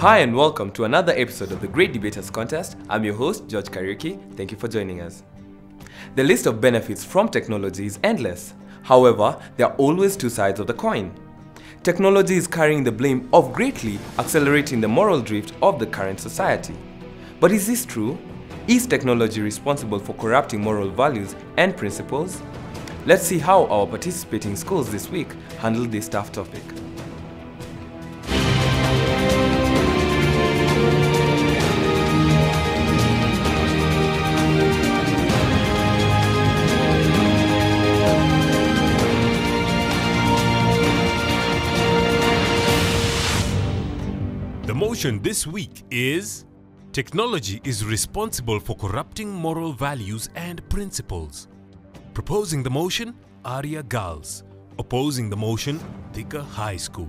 Hi and welcome to another episode of the Great Debaters Contest. I'm your host, George Kariuki. Thank you for joining us. The list of benefits from technology is endless. However, there are always two sides of the coin. Technology is carrying the blame of greatly accelerating the moral drift of the current society. But is this true? Is technology responsible for corrupting moral values and principles? Let's see how our participating schools this week handle this tough topic. The motion this week is: technology is responsible for corrupting moral values and principles. Proposing the motion, Arya Girls. Opposing the motion, Thika High School.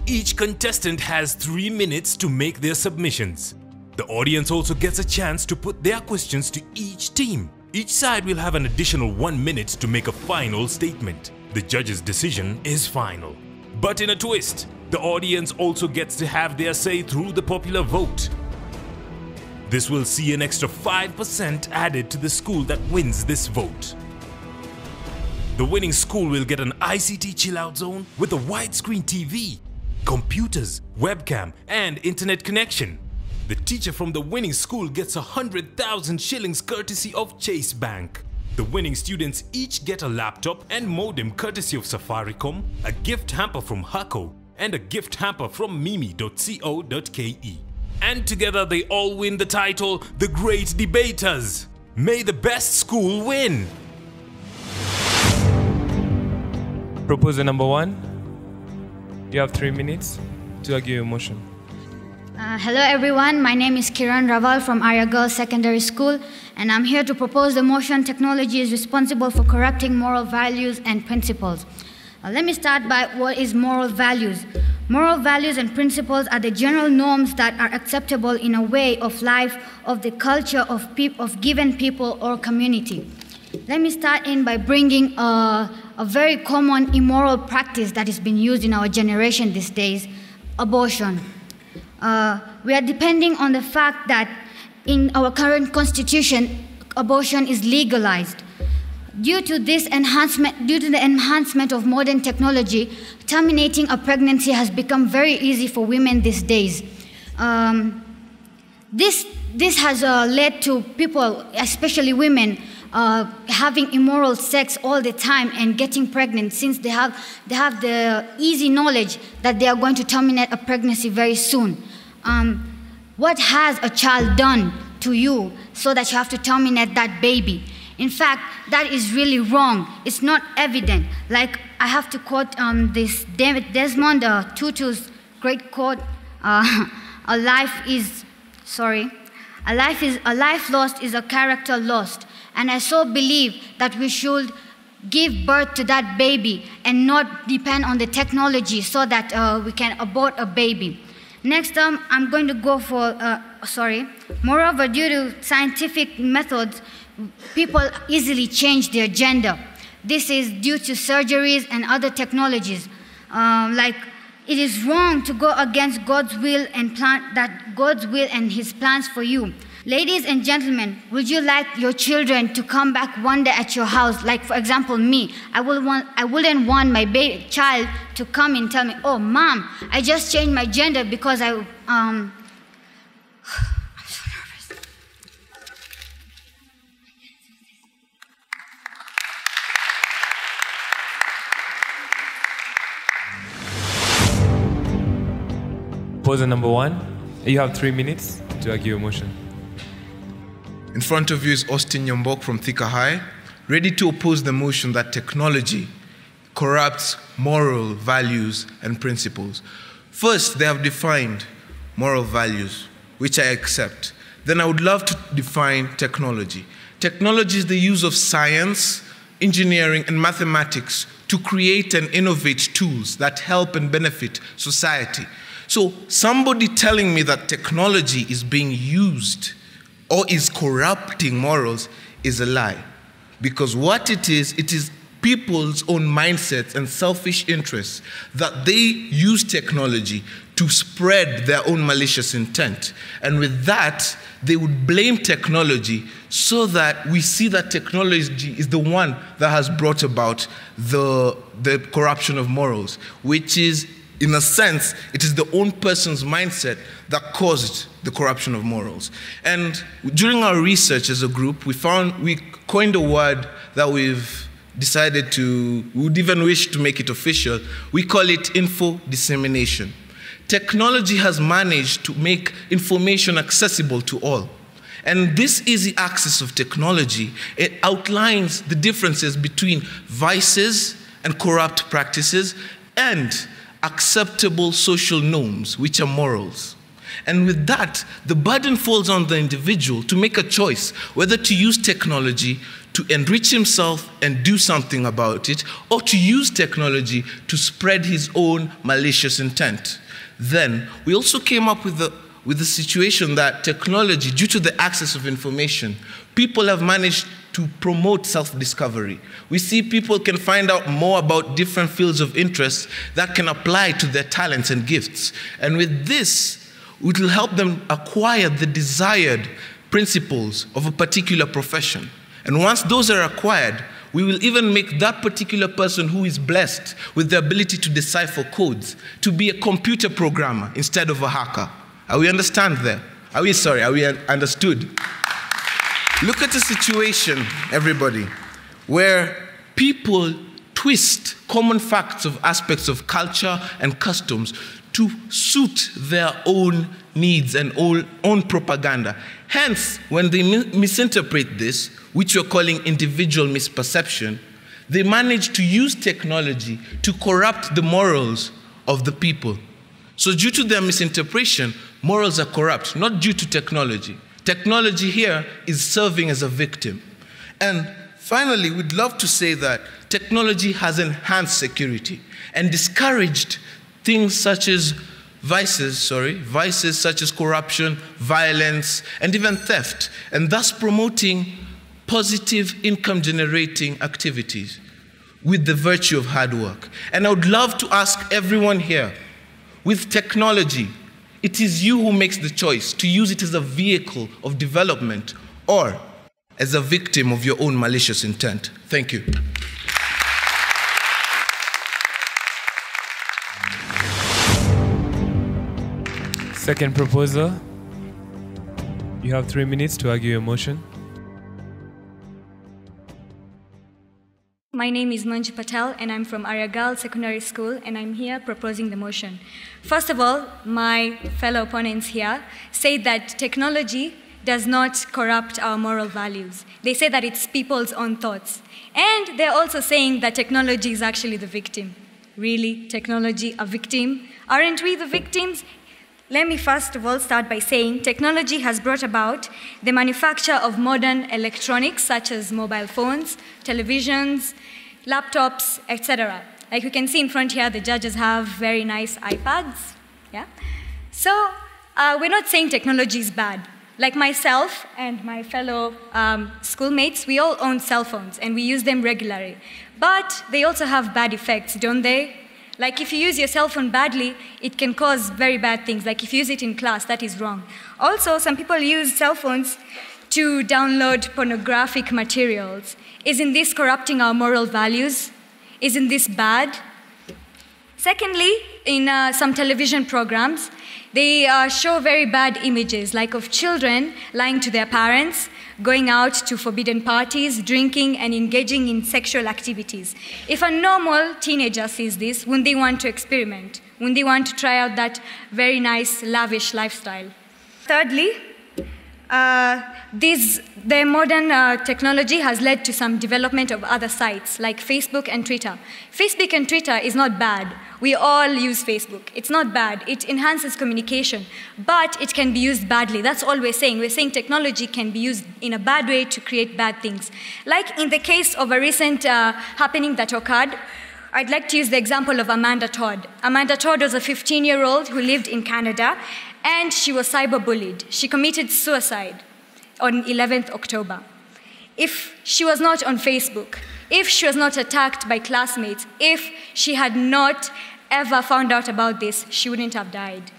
Each contestant has 3 minutes to make their submissions. The audience also gets a chance to put their questions to each team. Each side will have an additional 1 minute to make a final statement. The judge's decision is final. But in a twist, the audience also gets to have their say through the popular vote. This will see an extra 5% added to the school that wins this vote. The winning school will get an ICT chill-out zone with a widescreen TV, computers, webcam, and internet connection. The teacher from the winning school gets 100,000 shillings courtesy of Chase Bank. The winning students each get a laptop and modem courtesy of Safaricom, a gift hamper from Hako, and a gift hamper from mimi.co.ke. And together they all win the title, The Great Debaters. May the best school win! Proposer number 1. You have 3 minutes to argue your motion. Hello everyone, my name is Kiran Raval from Arya Girls Secondary School, and I'm here to propose the motion technology is responsible for corrupting moral values and principles. Let me start by what is moral values. Moral values and principles are the general norms that are acceptable in a way of life of the culture of given people or community. Let me start in by bringing a very common immoral practice that is being used in our generation these days, abortion. We are depending on the fact that in our current constitution, abortion is legalized. Due to the enhancement of modern technology, terminating a pregnancy has become very easy for women these days. This has led to people, especially women, having immoral sex all the time and getting pregnant, since they have the easy knowledge that they are going to terminate a pregnancy very soon. What has a child done to you so that you have to terminate that baby? In fact, that is really wrong. It's not evident. Like, I have to quote this Desmond Tutu's great quote: "A life lost is a character lost." And I so believe that we should give birth to that baby and not depend on the technology so that we can abort a baby. Next, I'm going to go for, moreover, due to scientific methods, people easily change their gender. This is due to surgeries and other technologies. It is wrong to go against God's will and God's will and His plans for you. Ladies and gentlemen, would you like your children to come back one day at your house? Like, for example, me. I wouldn't want my child to come and tell me, "Oh, Mom, I just changed my gender because I'm so nervous." Proposer number 1. You have 3 minutes to argue your motion. In front of you is Austin Yombok from Thika High, ready to oppose the motion that technology corrupts moral values and principles. First, they have defined moral values, which I accept. Then I would love to define technology. Technology is the use of science, engineering, and mathematics to create and innovate tools that help and benefit society. So somebody telling me that technology is being used or is corrupting morals is a lie. Because what it is people's own mindsets and selfish interests that they use technology to spread their own malicious intent. And with that, they would blame technology so that we see that technology is the one that has brought about the corruption of morals, which is, in a sense, it is the own person's mindset that caused the corruption of morals. And during our research as a group, we coined a word that we would even wish to make it official. We call it info dissemination. Technology has managed to make information accessible to all. And this easy access of technology, it outlines the differences between vices and corrupt practices and acceptable social norms, which are morals. And with that, the burden falls on the individual to make a choice whether to use technology to enrich himself and do something about it, or to use technology to spread his own malicious intent. Then, we also came up with the situation that technology, due to the access of information, people have managed to promote self-discovery. We see people can find out more about different fields of interest that can apply to their talents and gifts. And with this, it will help them acquire the desired principles of a particular profession. And once those are acquired, we will even make that particular person who is blessed with the ability to decipher codes to be a computer programmer instead of a hacker. Are we understand there? Are we understood? Look at the situation, everybody, where people twist common facts of aspects of culture and customs to suit their own needs and own propaganda. Hence, when they misinterpret this, which we're calling individual misperception, they manage to use technology to corrupt the morals of the people. So due to their misinterpretation, morals are corrupt, not due to technology. Technology here is serving as a victim. And finally, we'd love to say that technology has enhanced security and discouraged things such as vices such as corruption, violence, and even theft, and thus promoting positive income-generating activities with the virtue of hard work. And I would love to ask everyone here, with technology, it is you who makes the choice to use it as a vehicle of development or as a victim of your own malicious intent. Thank you. Second proposer, you have 3 minutes to argue your motion. My name is Manju Patel, and I'm from Arya Girls Secondary School, and I'm here proposing the motion. First of all, my fellow opponents here say that technology does not corrupt our moral values. They say that it's people's own thoughts. And they're also saying that technology is actually the victim. Really? Technology a victim? Aren't we the victims? Let me first of all start by saying technology has brought about the manufacture of modern electronics such as mobile phones, televisions, laptops, etc. Like you can see in front here, the judges have very nice iPads. Yeah? So we're not saying technology is bad. Like myself and my fellow schoolmates, we all own cell phones and we use them regularly. But they also have bad effects, don't they? Like if you use your cell phone badly, it can cause very bad things. Like if you use it in class, that is wrong. Also, some people use cell phones to download pornographic materials. Isn't this corrupting our moral values? Isn't this bad? Secondly, in some television programs, they show very bad images, like of children lying to their parents, going out to forbidden parties, drinking, and engaging in sexual activities. If a normal teenager sees this, wouldn't they want to experiment? Wouldn't they want to try out that very nice, lavish lifestyle? Thirdly, the modern technology has led to some development of other sites, like Facebook and Twitter. Facebook and Twitter is not bad. We all use Facebook. It's not bad. It enhances communication, but it can be used badly. That's all we're saying. We're saying technology can be used in a bad way to create bad things. Like in the case of a recent happening that occurred, I'd like to use the example of Amanda Todd. Amanda Todd was a 15-year-old who lived in Canada, and she was cyberbullied. She committed suicide on 11th October. If she was not on Facebook, if she was not attacked by classmates, if she had not ever found out about this, she wouldn't have died.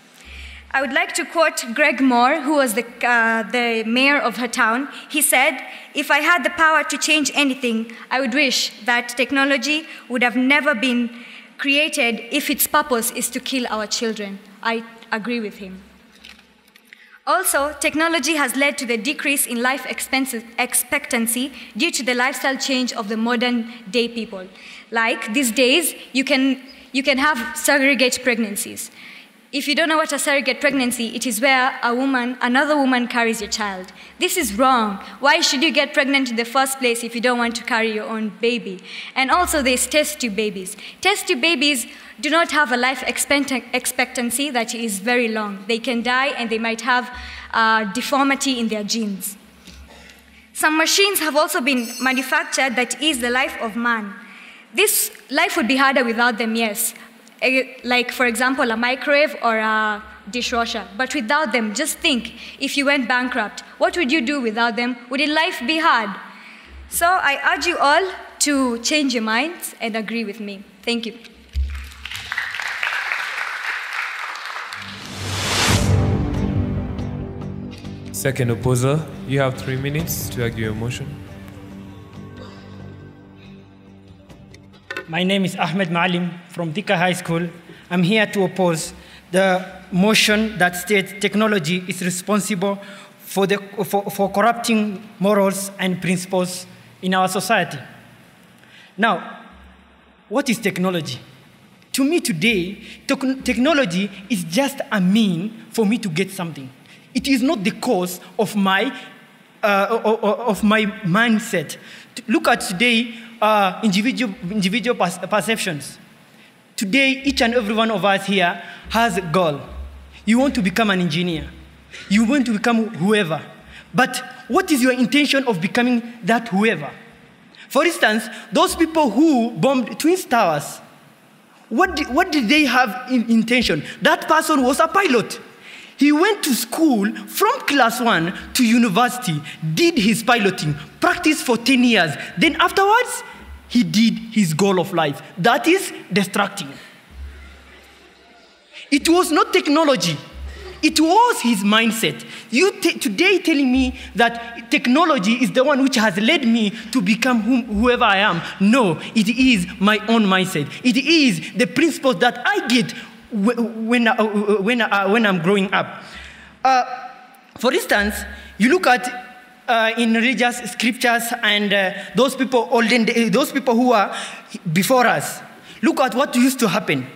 I would like to quote Greg Moore, who was the mayor of her town. He said, "If I had the power to change anything, I would wish that technology would have never been created if its purpose is to kill our children." I agree with him. Also, technology has led to the decrease in life expectancy due to the lifestyle change of the modern day people. Like these days, you can have surrogate pregnancies. If you don't know what a surrogate pregnancy, it is where another woman carries your child. This is wrong. Why should you get pregnant in the first place if you don't want to carry your own baby? And also there's test tube babies. Test tube babies do not have a life expectancy that is very long. They can die and they might have deformity in their genes. Some machines have also been manufactured that ease the life of man. This life would be harder without them, yes. Like, for example, a microwave or a dishwasher. But without them, just think, if you went bankrupt, what would you do without them? Would life be hard? So I urge you all to change your minds and agree with me. Thank you. Second opposer, you have 3 minutes to argue your motion. My name is Ahmed Maalim from Thika High School. I'm here to oppose the motion that states technology is responsible for corrupting morals and principles in our society. Now, what is technology? To me today, technology is just a means for me to get something. It is not the cause of my mindset. Look at today, individual perceptions. Today, each and every one of us here has a goal. You want to become an engineer. You want to become whoever. But what is your intention of becoming that whoever? For instance, those people who bombed Twin Towers, what did they have in intention? That person was a pilot. He went to school from class 1 to university, did his piloting, practiced for 10 years. Then afterwards, he did his goal of life. That is distracting. It was not technology. It was his mindset. You today telling me that technology is the one which has led me to become whoever I am. No, it is my own mindset. It is the principles that I get when I'm growing up. For instance, you look at in religious scriptures and those people who are before us. Look at what used to happen.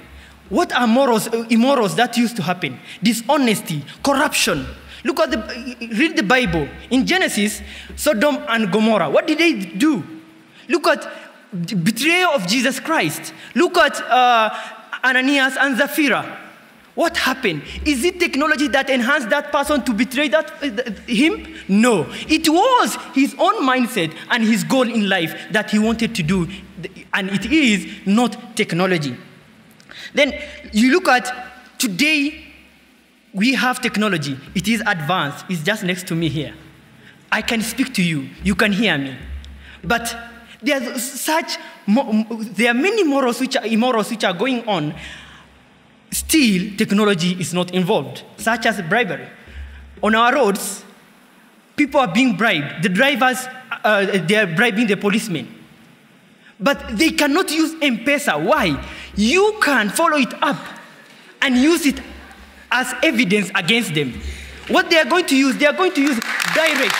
What are immorals that used to happen? Dishonesty, corruption. Read the Bible. In Genesis, Sodom and Gomorrah. What did they do? Look at the betrayal of Jesus Christ. Look at Ananias and Sapphira. What happened? Is it technology that enhanced that person to betray him? No. It was his own mindset and his goal in life that he wanted to do. And it is not technology. Then you look at today, we have technology. It is advanced. It's just next to me here. I can speak to you. You can hear me. But there are many immorals which are going on. Still, technology is not involved, such as bribery. On our roads, people are being bribed. The drivers, they are bribing the policemen. But they cannot use M-Pesa. Why? You can follow it up and use it as evidence against them. What they are going to use direct.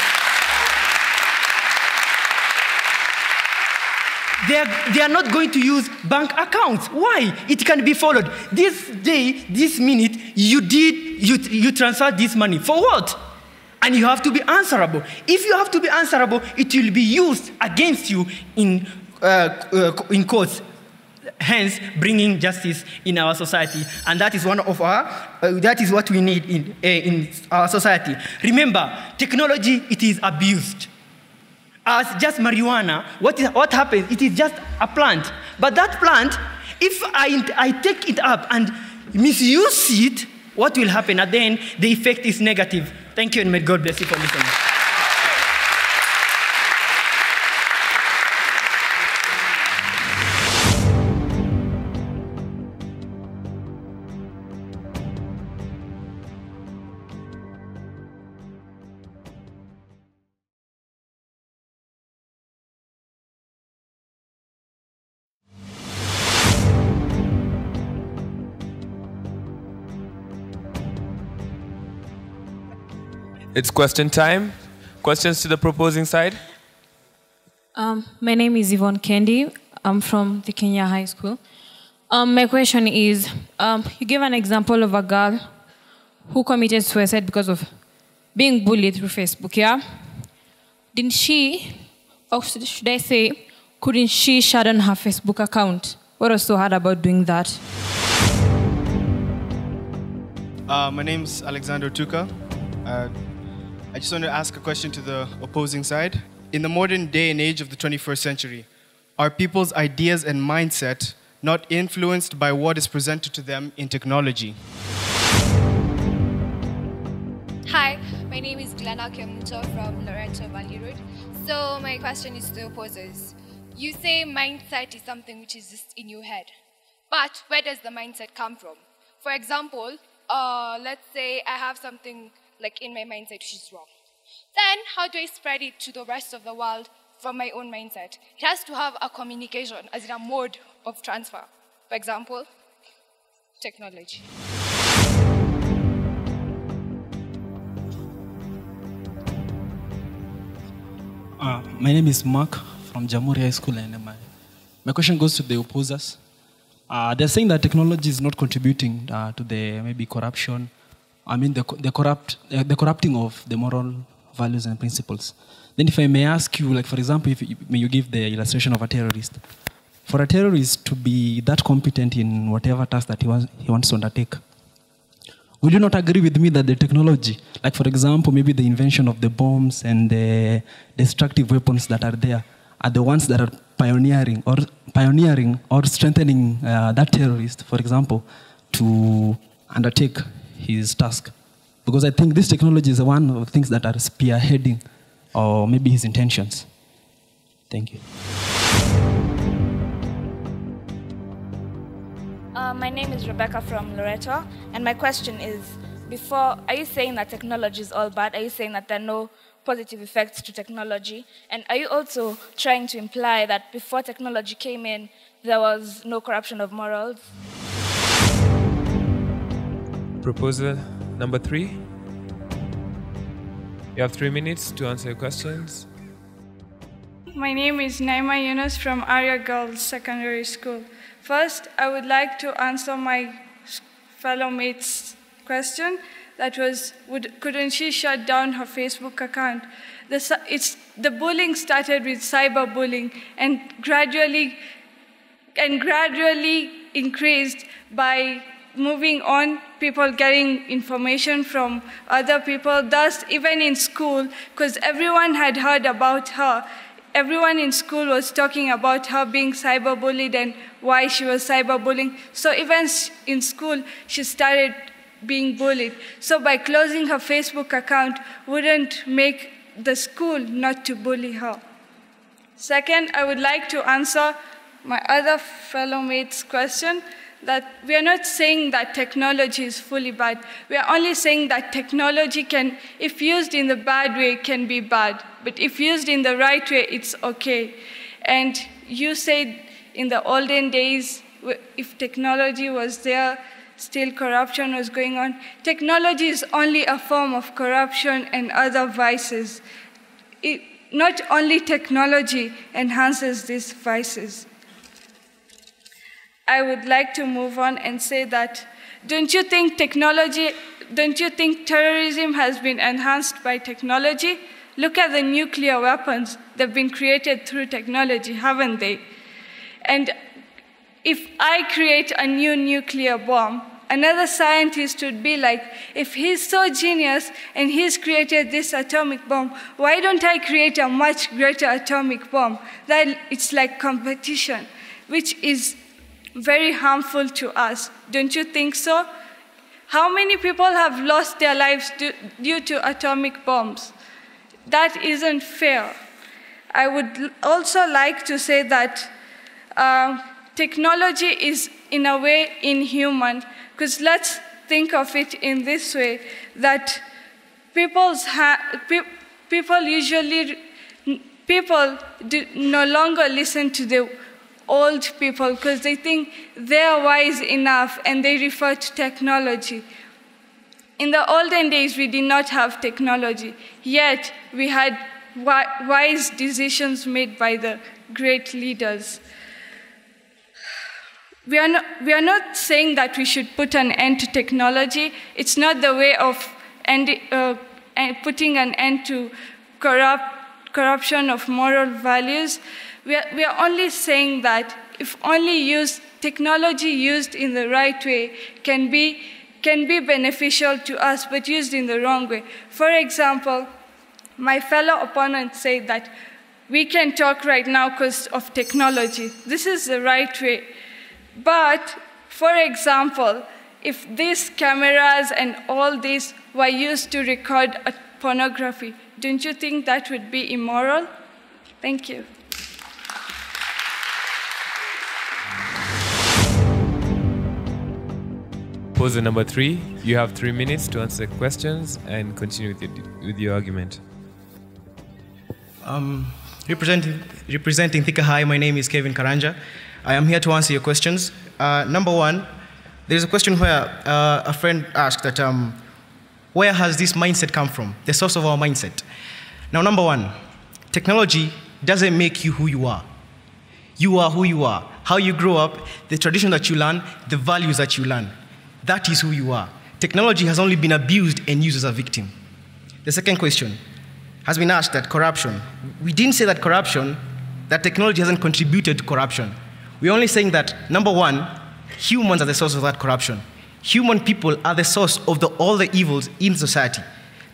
They are not going to use bank accounts. Why? It can be followed. This day, this minute, you transferred this money. For what? And you have to be answerable. If you have to be answerable, it will be used against you in courts. Hence, bringing justice in our society, and that is that is what we need in our society. Remember, technology, it is abused. As just marijuana, what happens? It is just a plant. But that plant, if I take it up and misuse it, what will happen? At the end, the effect is negative. Thank you, and may God bless you for listening. It's question time. Questions to the proposing side? My name is Yvonne Kendi. I'm from Thika High School. My question is, you gave an example of a girl who committed suicide because of being bullied through Facebook, yeah? Didn't she, or should I say, couldn't she shut down her Facebook account? What was so hard about doing that? My name's Alexander Tuka. I just want to ask a question to the opposing side. In the modern day and age of the 21st century, are people's ideas and mindset not influenced by what is presented to them in technology? Hi, my name is Glenna Kemuto from Loreto Valley Road. So my question is to the opposers. You say mindset is something which is just in your head. But where does the mindset come from? For example, let's say I have something like in my mindset which is wrong. Then how do I spread it to the rest of the world from my own mindset? It has to have a communication, as in a mode of transfer. For example, technology. My name is Mark from Jamhuri High School, and my question goes to the opposers. They're saying that technology is not contributing to the maybe corruption. I mean, the corrupting of the moral values and principles. Then, if I may ask you, like for example, may you give the illustration of a terrorist. For a terrorist to be that competent in whatever task that he wants to undertake, would you not agree with me that the technology, like for example, maybe the invention of the bombs and the destructive weapons that are there, are the ones that are pioneering or strengthening that terrorist, for example, to undertake his task? Because I think this technology is one of the things that are spearheading or maybe his intentions. Thank you. My name is Rebecca from Loreto, and my question is, are you saying that technology is all bad? Are you saying that there are no positive effects to technology? And are you also trying to imply that before technology came in, there was no corruption of morals? Proposal number 3. You have 3 minutes to answer your questions. My name is Naima Yunus from Arya Girls Secondary School. First, I would like to answer my fellow mate's question. That was, couldn't she shut down her Facebook account? The bullying started with cyberbullying and gradually increased by moving on, people getting information from other people. Thus, even in school, because everyone had heard about her, everyone in school was talking about her being cyberbullied and why she was cyberbullying. So even in school, she started being bullied. So by closing her Facebook account wouldn't make the school not to bully her. Second, I would like to answer my other fellow mate's question, that we are not saying that technology is fully bad. We are only saying that technology can, if used in the bad way, can be bad. But if used in the right way, it's okay. And you said in the olden days, if technology was there, still corruption was going on. Technology is only a form of corruption and other vices. Not only technology enhances these vices. I would like to move on and say that, don't you think terrorism has been enhanced by technology? Look at the nuclear weapons. They've been created through technology, haven't they? And if I create a new nuclear bomb, another scientist would be like, if he's so genius and he's created this atomic bomb, why don't I create a much greater atomic bomb? That it's like competition, which is very harmful to us. Don't you think so? How many people have lost their lives due to atomic bombs? That isn't fair. I would also like to say that technology is, in a way, inhuman, because let's think of it in this way, that people no longer listen to the old people because they think they're wise enough and they refer to technology. In the olden days, we did not have technology, yet we had wise decisions made by the great leaders. We are not saying that we should put an end to technology. It's not the way of putting an end to corruption of moral values. We are only saying that if only technology used in the right way can be beneficial to us, but used in the wrong way. For example, my fellow opponent said that we can talk right now because of technology. This is the right way. But, for example, if these cameras and all this were used to record pornography, don't you think that would be immoral? Thank you. Poser number 3, you have 3 minutes to answer questions and continue with your argument. Representing Thika High, my name is Kevin Karanja. I am here to answer your questions. Number 1, there's a question where a friend asked that, where has this mindset come from? The source of our mindset. Now, number 1, technology doesn't make you who you are. You are who you are. How you grow up, the tradition that you learn, the values that you learn. That is who you are. Technology has only been abused and used as a victim. The second question has been asked that corruption. We didn't say that that technology hasn't contributed to corruption. We're only saying that, number 1, humans are the source of that corruption. Human people are the source of all the evils in society.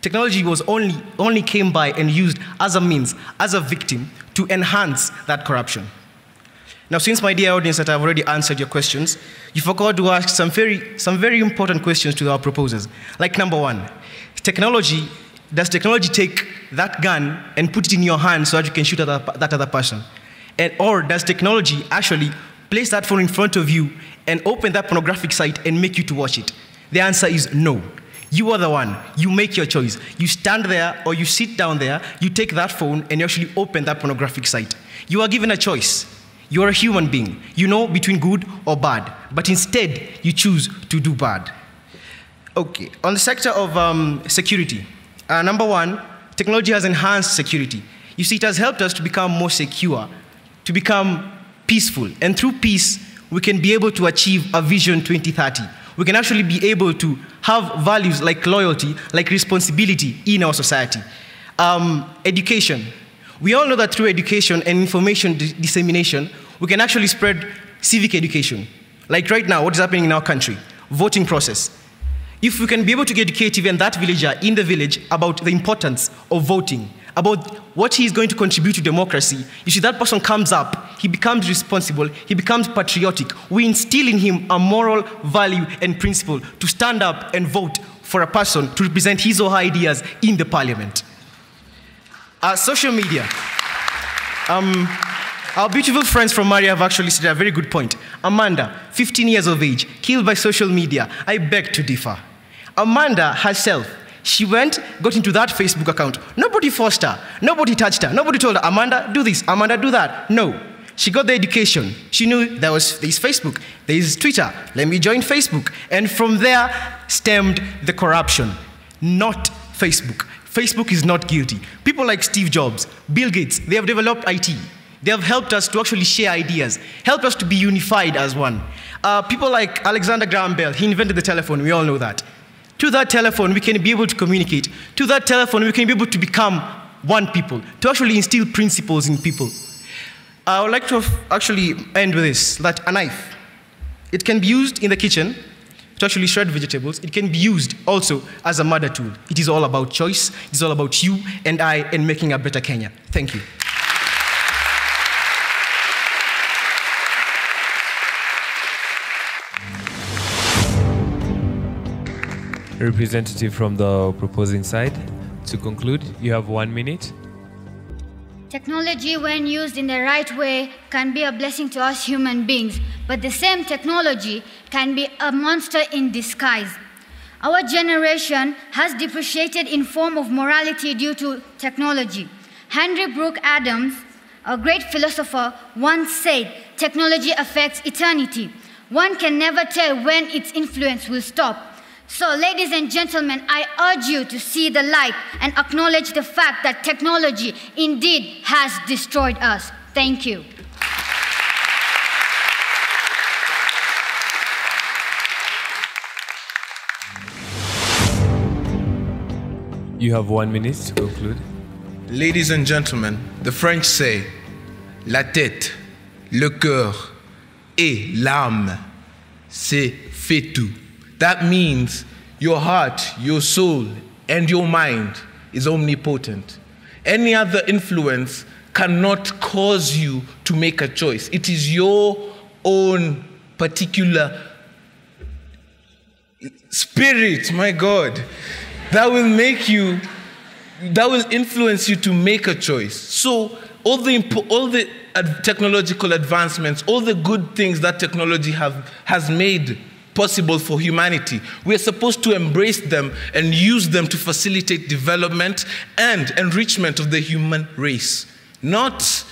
Technology was only came by and used as a means, as a victim, to enhance that corruption. Now, since, my dear audience, that I've already answered your questions, you forgot to ask some very important questions to our proposers. Like number 1, does technology take that gun and put it in your hand so that you can shoot at that other person? Or does technology actually place that phone in front of you and open that pornographic site and make you to watch it? The answer is no. You are the one. You make your choice. You stand there or you sit down there, you take that phone and you actually open that pornographic site. You are given a choice. You are a human being. You know between good or bad, but instead you choose to do bad. Okay, on the sector of security, number 1, technology has enhanced security. You see, it has helped us to become more secure, to become peaceful. And through peace, we can be able to achieve a vision 2030. We can actually be able to have values like loyalty, like responsibility in our society. Education. We all know that through education and information dissemination, we can actually spread civic education. Like right now, what is happening in our country? Voting process. If we can be able to educate even that villager in the village about the importance of voting, about what he is going to contribute to democracy, you see, that person comes up, he becomes responsible, he becomes patriotic. We instill in him a moral value and principle to stand up and vote for a person to represent his or her ideas in the parliament. Social media. Our beautiful friends from Maria have actually said a very good point. Amanda, 15 years of age, killed by social media. I beg to differ. Amanda herself, she got into that Facebook account. Nobody forced her. Nobody touched her. Nobody told her, Amanda, do this. Amanda, do that. No. She got the education. She knew there's Facebook, there's Twitter. Let me join Facebook. And from there stemmed the corruption, not Facebook. Facebook is not guilty. People like Steve Jobs, Bill Gates, they have developed IT. They have helped us to actually share ideas, helped us to be unified as one. People like Alexander Graham Bell, he invented the telephone, we all know that. To that telephone, we can be able to communicate. To that telephone, we can be able to become one people, to actually instill principles in people. I would like to actually end with this, that a knife, it can be used in the kitchen to actually shred vegetables. It can be used also as a murder tool. It is all about choice. It is all about you and I and making a better Kenya. Thank you. Representative from the proposing side. To conclude, you have 1 minute. Technology, when used in the right way, can be a blessing to us human beings, but the same technology can be a monster in disguise. Our generation has depreciated in form of morality due to technology. Henry Brooke Adams, a great philosopher, once said, "Technology affects eternity. One can never tell when its influence will stop." So, ladies and gentlemen, I urge you to see the light and acknowledge the fact that technology indeed has destroyed us. Thank you. You have 1 minute to conclude. Ladies and gentlemen, the French say, la tête, le cœur et l'âme, c'est fait tout. That means your heart, your soul, and your mind is omnipotent. Any other influence cannot cause you to make a choice. It is your own particular spirit, my God, that will influence you to make a choice. So all the technological advancements, all the good things that technology has made possible for humanity, we're supposed to embrace them and use them to facilitate development and enrichment of the human race, not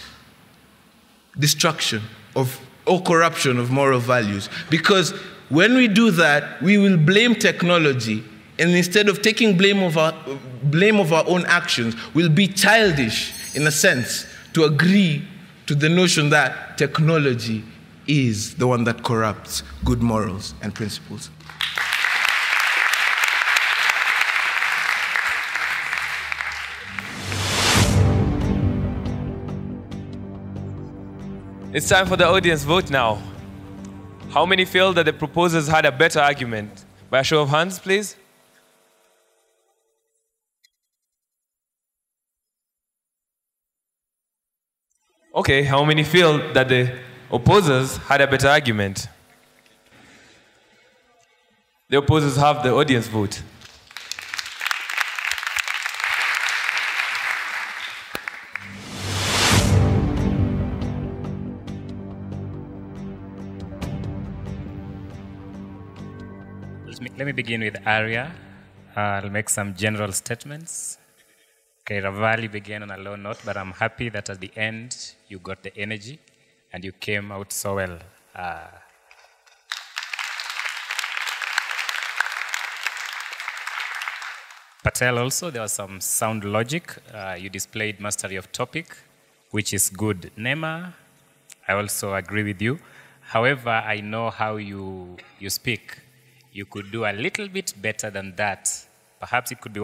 destruction or corruption of moral values. Because when we do that, we will blame technology, and instead of taking blame of our own actions, we'll be childish, in a sense, to agree to the notion that technology is the one that corrupts good morals and principles. It's time for the audience vote now. How many feel that the proposers had a better argument? By a show of hands, please. Okay, how many feel that the opposers had a better argument? The opposers have the audience vote. Let me begin with Arya. I'll make some general statements. Okay, Ravali began on a low note, but I'm happy that at the end you got the energy and you came out so well. Patel also, there was some sound logic. You displayed mastery of topic, which is good. Nema, I also agree with you. However, I know how you speak. You could do a little bit better than that. Perhaps it could be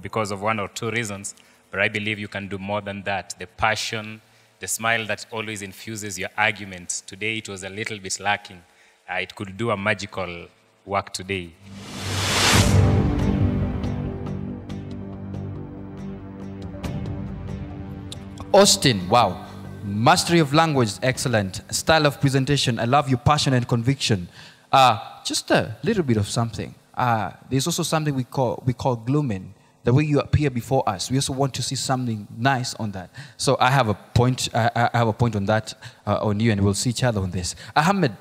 because of one or two reasons, but I believe you can do more than that. The passion, the smile that always infuses your arguments. Today it was a little bit lacking. It could do a magical work today. Austin, wow. Mastery of language, excellent. Style of presentation, I love your passion and conviction. Just a little bit of something. There's also something we call glooming. The way you appear before us, we also want to see something nice on that. So I have a point. I have a point on that on you, and we'll see each other on this. Ahmed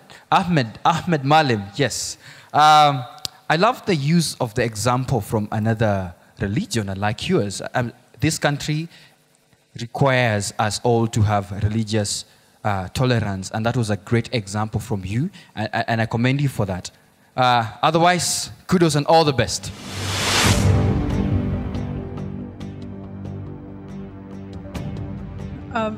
Malim, yes. I love the use of the example from another religion, unlike yours. This country requires us all to have religious tolerance, and that was a great example from you, and I commend you for that. Otherwise, kudos and all the best.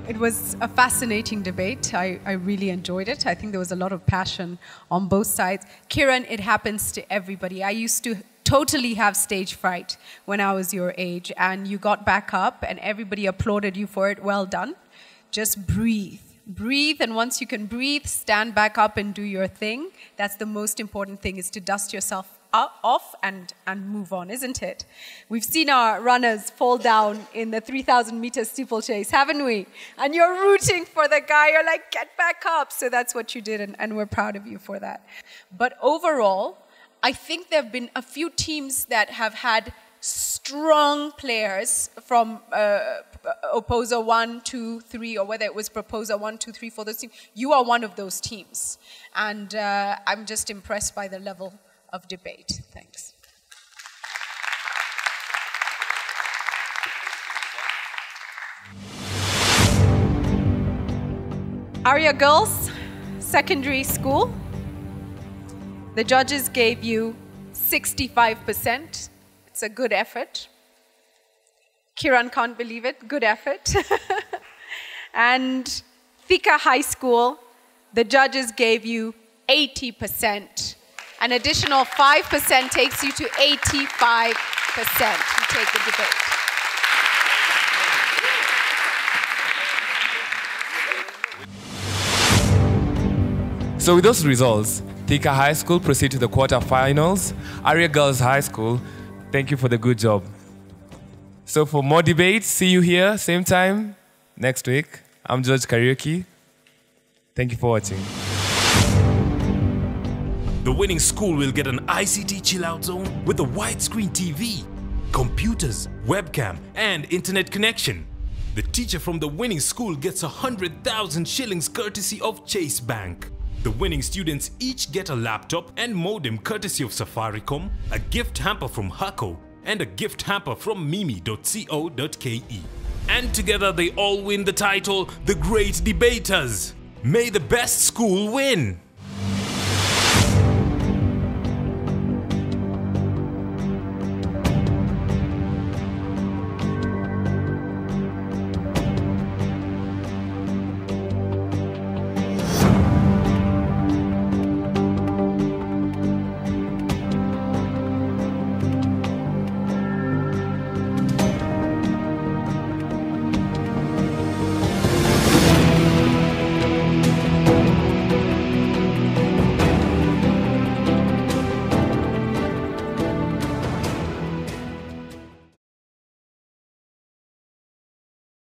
It was a fascinating debate. I really enjoyed it. I think there was a lot of passion on both sides. Kiran, it happens to everybody. I used to totally have stage fright when I was your age, and you got back up and everybody applauded you for it. Well done. Just breathe. Breathe, and once you can breathe, stand back up and do your thing. That's the most important thing, is to dust yourself off and move on, isn't it? We've seen our runners fall down in the 3,000-meter steeplechase, haven't we? And you're rooting for the guy, you're like, get back up. So that's what you did, and we're proud of you for that. But overall, I think there have been a few teams that have had strong players from opposer 1, 2, 3, or whether it was proposer 1, 2, 3 for those teams. You are one of those teams. And I'm just impressed by the level of debate. Thanks. Arya Girls Secondary School. The judges gave you 65%. It's a good effort. Kiran can't believe it. Good effort. And Thika High School, the judges gave you 80%. An additional 5% takes you to 85%. You take the debate. So with those results, Thika High School proceed to the quarterfinals. Arya Girls High School, thank you for the good job. So for more debates, see you here, same time, next week. I'm George Karaoke. Thank you for watching. The winning school will get an ICT chill-out zone with a widescreen TV, computers, webcam, and internet connection. The teacher from the winning school gets 100,000 shillings courtesy of Chase Bank. The winning students each get a laptop and modem courtesy of Safaricom, a gift hamper from Hako, and a gift hamper from mimi.co.ke. And together they all win the title, The Great Debaters. May the best school win!